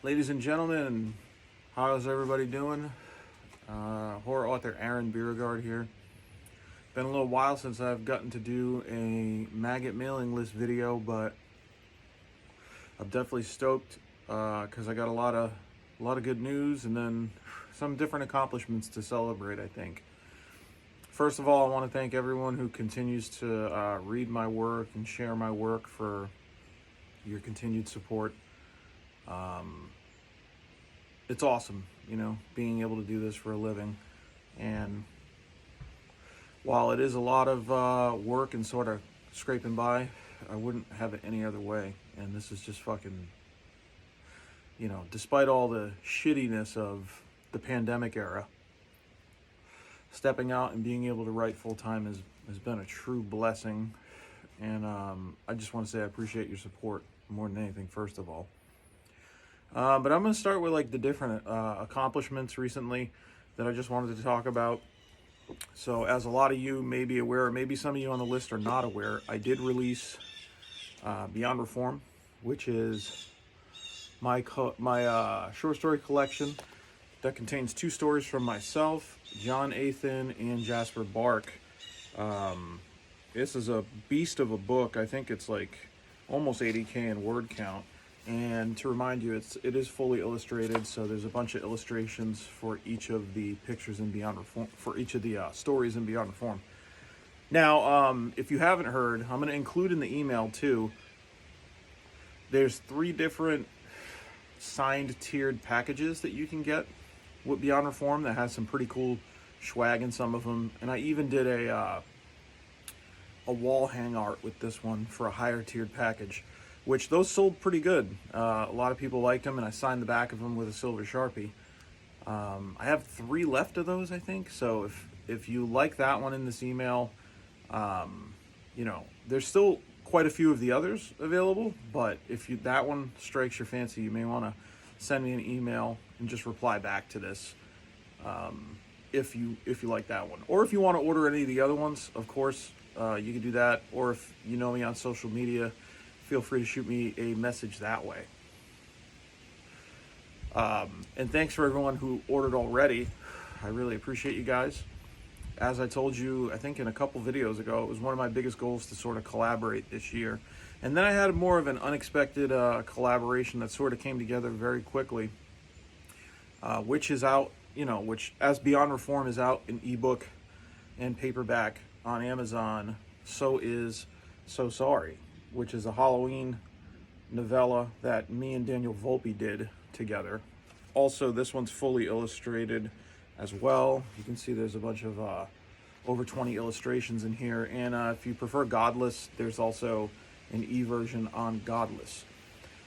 Ladies and gentlemen, how's everybody doing? Horror author Aaron Beauregard here. Been a little while since I've gotten to do a MAGGOT mailing list video, but I'm definitely stoked because I got a lot of good news and then some different accomplishments to celebrate, I think. First of all, I want to thank everyone who continues to read my work and share my work for your continued support. It's awesome, being able to do this for a living. And while it is a lot of work and sort of scraping by, I wouldn't have it any other way. And this is just fucking, despite all the shittiness of the pandemic era, stepping out and being able to write full time has been a true blessing. And I just want to say I appreciate your support more than anything, first of all. But I'm going to start with the different accomplishments recently that I just wanted to talk about. So as a lot of you may be aware, or maybe some of you on the list are not aware, I did release Beyond Reform, which is my short story collection that contains 2 stories from myself, John Athan, and Jasper Bark. This is a beast of a book. I think it's almost 80K in word count. And to remind you, it is fully illustrated, so there's a bunch of illustrations for each of the pictures in Beyond Reform, for each of the stories in Beyond Reform. Now, if you haven't heard, I'm going to include in the email too, there's 3 different signed tiered packages that you can get with Beyond Reform that has some pretty cool swag in some of them. And I even did a wall hang art with this one for a higher tiered package, which those sold pretty good. A lot of people liked them, and I signed the back of them with a silver Sharpie. I have 3 left of those, I think. So if you like that one in this email, there's still quite a few of the others available. But if that one strikes your fancy, you may want to send me an email and just reply back to this if you like that one. Or if you want to order any of the other ones, of course, you can do that. Or if you know me on social media, feel free to shoot me a message that way. And thanks for everyone who ordered already. I really appreciate you guys. As I told you, I think in a couple videos ago, it was one of my biggest goals to sort of collaborate this year. And then I had more of an unexpected collaboration that sort of came together very quickly, which is out, which as Beyond Reform is out in ebook and paperback on Amazon, so is So Sorry, which is a Halloween novella that me and Daniel Volpe did together. Also, this one's fully illustrated as well. You can see there's a bunch of over 20 illustrations in here. And if you prefer Godless, there's also an e-version on Godless.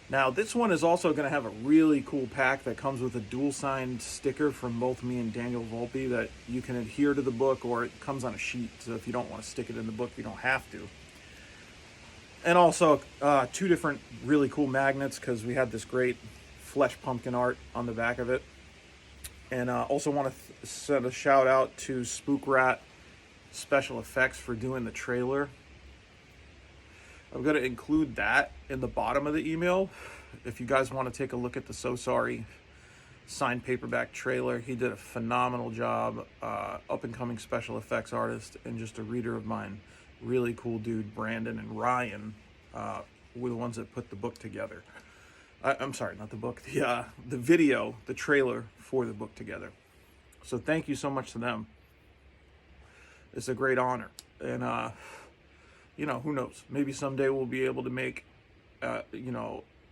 Now, this one is also going to have a really cool pack that comes with a dual-signed sticker from both me and Daniel Volpe that you can adhere to the book, or it comes on a sheet. So if you don't want to stick it in the book, you don't have to. And also 2 different really cool magnets, because we had this great flesh pumpkin art on the back of it. And also want to send a shout out to Spook Rat Special Effects for doing the trailer. I'm going to include that in the bottom of the email. If you guys want to take a look at the So Sorry signed paperback trailer, he did a phenomenal job. Up-and-coming special effects artist and just a reader of mine. Really cool dude. Brandon and Ryan were the ones that put the book together. I'm sorry, not the book. The video, the trailer for the book together. So thank you so much to them. It's a great honor. And, who knows? Maybe someday we'll be able to make, a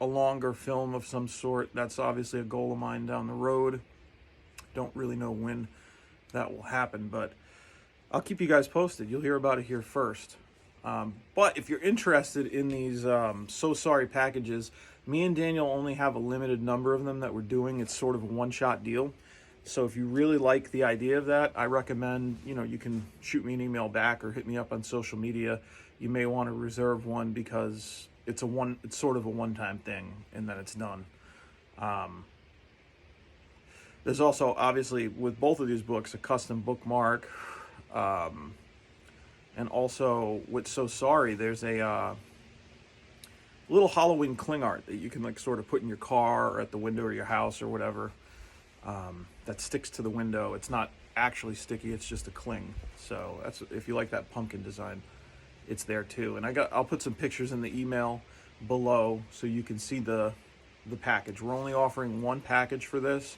longer film of some sort. That's obviously a goal of mine down the road. Don't really know when that will happen, but I'll keep you guys posted. You'll hear about it here first. But if you're interested in these So Sorry packages, me and Daniel only have a limited number of them that we're doing. It's sort of a one-shot deal. So if you really like the idea of that, I recommend, you can shoot me an email back or hit me up on social media. You may want to reserve one because it's sort of a one-time thing and then it's done. There's also, obviously, with both of these books, a custom bookmark. And also with So Sorry, there's a little Halloween cling art that you can like sort of put in your car or at the window of your house or whatever, that sticks to the window. It's not actually sticky, it's just a cling. So that's, if you like that pumpkin design, it's there too. And I'll put some pictures in the email below so you can see the package. We're only offering one package for this,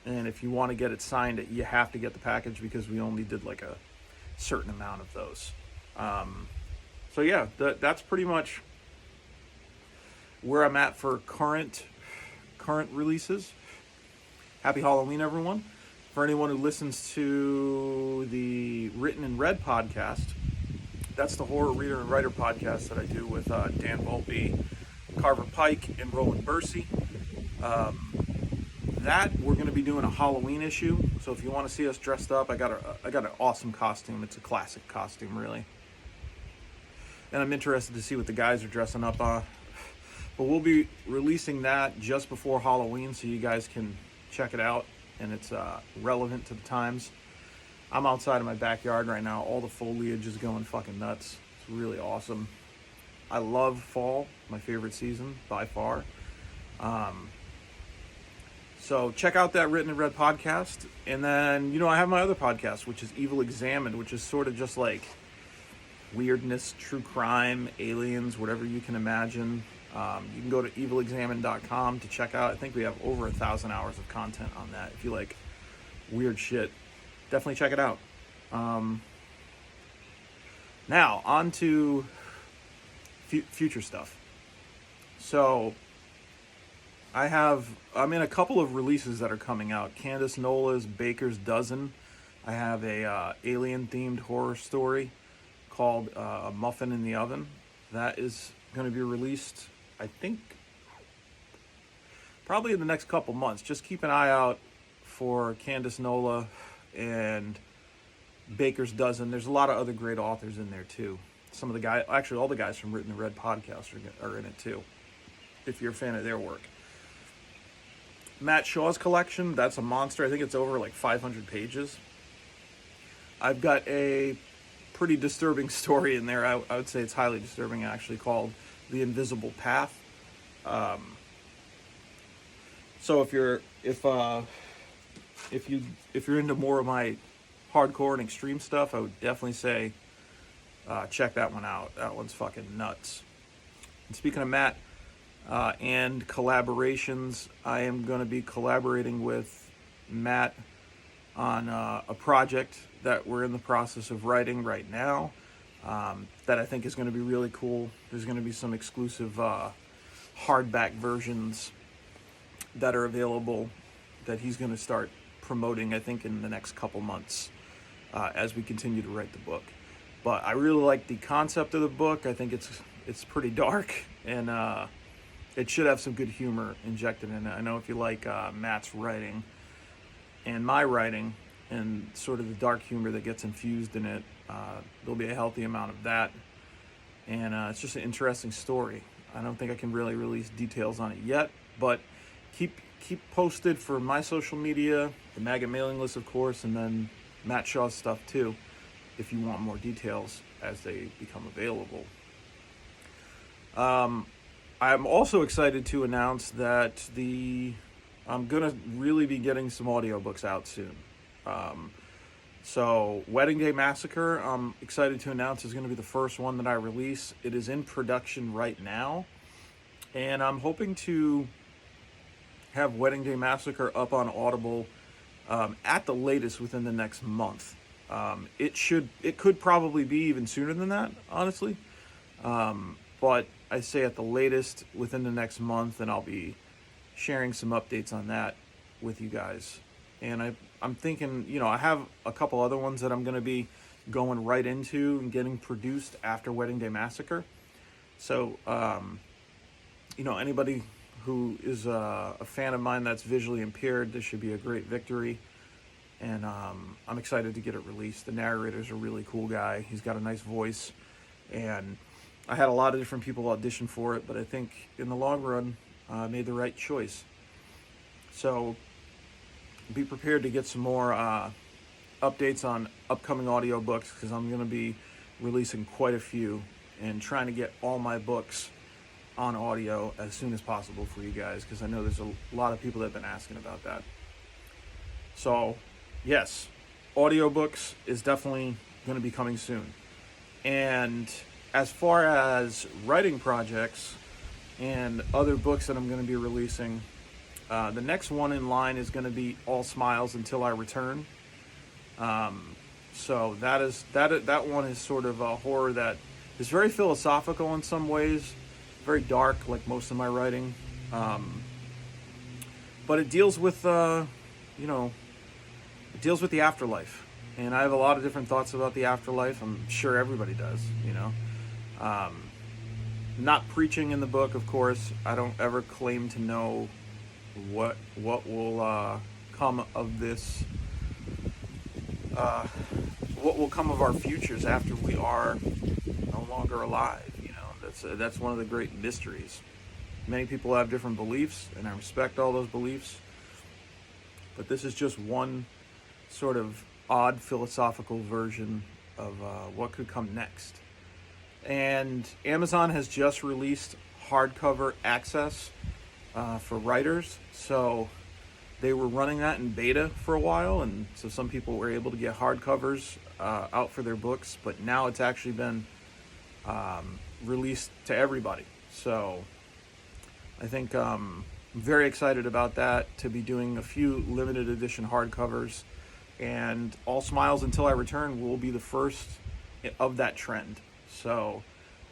and if you want to get it signed, you have to get the package because we only did like a certain amount of those. So yeah, that's pretty much where I'm at for current releases. Happy Halloween, everyone. For anyone who listens to the Written and Read podcast, that's the horror reader and writer podcast that I do with Dan Volpe, Carver Pike, and Roland Bursey. That we're going to be doing a Halloween issue. So if you want to see us dressed up, I got an awesome costume. It's a classic costume, really. And I'm interested to see what the guys are dressing up on. But we'll be releasing that just before Halloween, so you guys can check it out, and it's relevant to the times. I'm outside of my backyard right now. All the foliage is going fucking nuts. It's really awesome. I love fall, my favorite season by far. So check out that Written and Read podcast. And then, I have my other podcast, which is Evil Examined, which is sort of just like weirdness, true crime, aliens, whatever you can imagine. You can go to evilexamined.com to check out. I think we have over 1,000 hours of content on that. If you like weird shit, definitely check it out. Now, on to future stuff. So, I'm in a couple of releases that are coming out. Candace Nola's Baker's Dozen. I have a alien-themed horror story called A Muffin in the Oven. That is going to be released, I think, probably in the next couple months. Just keep an eye out for Candace Nola and Baker's Dozen. There's a lot of other great authors in there too. Some of the guys, actually all the guys from Written and Read podcast are in it too, if you're a fan of their work. Matt Shaw's collection, that's a monster. I think it's over like 500 pages. I've got a pretty disturbing story in there. I would say it's highly disturbing, actually, called The Invisible Path. So if you're into more of my hardcore and extreme stuff, I would definitely say check that one out. That one's fucking nuts. And speaking of Matt and collaborations, I am going to be collaborating with Matt on a project that we're in the process of writing right now, that I think is going to be really cool. There's going to be some exclusive hardback versions that are available that he's going to start promoting, I think, in the next couple months as we continue to write the book. But I really like the concept of the book. I think it's pretty dark, and it should have some good humor injected in it. I know if you like Matt's writing and my writing and sort of the dark humor that gets infused in it, there'll be a healthy amount of that. And it's just an interesting story. I don't think I can really release details on it yet, but keep posted for my social media, the MAGGOT mailing list, of course, and then Matt Shaw's stuff too, if you want more details as they become available. I'm also excited to announce that I'm gonna really be getting some audiobooks out soon. So Wedding Day Massacre, I'm excited to announce, is going to be the first one that I release. It is in production right now, and I'm hoping to have Wedding Day Massacre up on Audible at the latest within the next month. It could probably be even sooner than that, honestly. But I say at the latest within the next month, and I'll be sharing some updates on that with you guys. And I'm thinking, I have a couple other ones that I'm going to be going right into and getting produced after Wedding Day Massacre. So, anybody who is a fan of mine that's visually impaired, this should be a great victory. And I'm excited to get it released. The narrator's a really cool guy. He's got a nice voice. And I had a lot of different people audition for it, but I think in the long run, I made the right choice. So be prepared to get some more updates on upcoming audiobooks, because I'm going to be releasing quite a few and trying to get all my books on audio as soon as possible for you guys, because I know there's a lot of people that have been asking about that. So, yes, audiobooks is definitely going to be coming soon. And as far as writing projects and other books that I'm going to be releasing, the next one in line is going to be All Smiles Until I Return. So that one is sort of a horror that is very philosophical in some ways, very dark, like most of my writing. But it deals with it deals with the afterlife, and I have a lot of different thoughts about the afterlife. I'm sure everybody does, Not preaching in the book, of course. I don't ever claim to know what will come of this. What will come of our futures after we are no longer alive? That's one of the great mysteries. Many people have different beliefs, and I respect all those beliefs. But this is just one sort of odd philosophical version of what could come next. And Amazon has just released hardcover access for writers. So they were running that in beta for a while, and so some people were able to get hardcovers out for their books, but now it's actually been released to everybody. So I think I'm very excited about that, to be doing a few limited edition hardcovers, and All Smiles Until I Return will be the first of that trend. So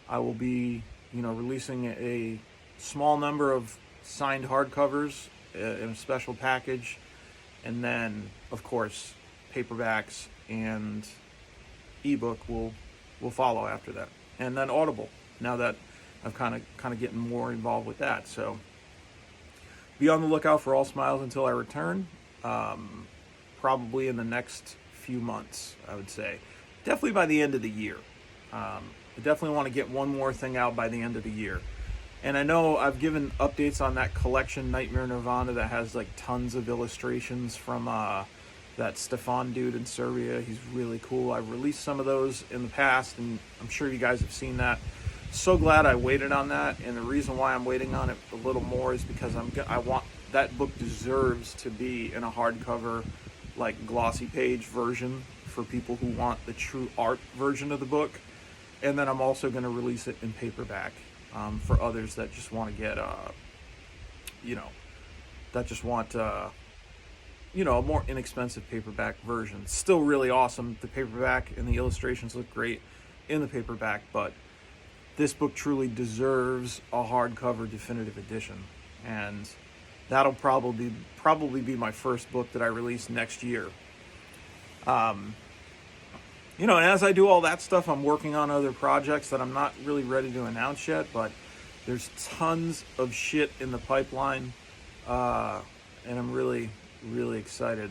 I will be, releasing a small number of signed hardcovers in a special package, and then of course paperbacks and ebook will follow after that, and then Audible, now that I'm kind of getting more involved with that. So be on the lookout for All Smiles Until I Return, probably in the next few months, I would say. Definitely by the end of the year. I definitely want to get one more thing out by the end of the year. And I know I've given updates on that collection, Nightmare Nirvana, that has like tons of illustrations from that Stefan dude in Serbia. He's really cool. I've released some of those in the past, and I'm sure you guys have seen that. So glad I waited on that, and the reason why I'm waiting on it a little more is because I want that book deserves to be in a hardcover, like glossy page version for people who want the true art version of the book. And then I'm also going to release it in paperback for others that just want to get, that just want, a more inexpensive paperback version. Still really awesome. The paperback and the illustrations look great in the paperback, but this book truly deserves a hardcover definitive edition. And that'll probably be my first book that I release next year. And as I do all that stuff, I'm working on other projects that I'm not really ready to announce yet, but there's tons of shit in the pipeline, and I'm really, really excited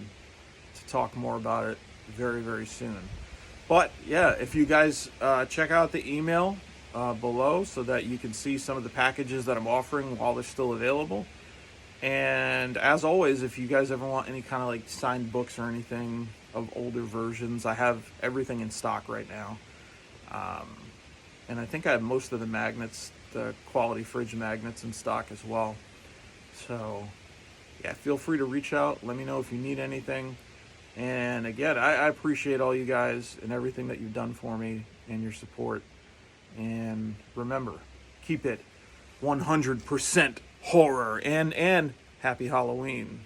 to talk more about it very, very soon. But yeah, if you guys check out the email below so that you can see some of the packages that I'm offering while they're still available. And as always, if you guys ever want any kind of like signed books or anything of older versions, I have everything in stock right now. And I think I have most of the magnets, the quality fridge magnets, in stock as well. So yeah, feel free to reach out. Let me know if you need anything. And again, I appreciate all you guys and everything that you've done for me and your support. And remember, keep it 100% horror, and happy Halloween.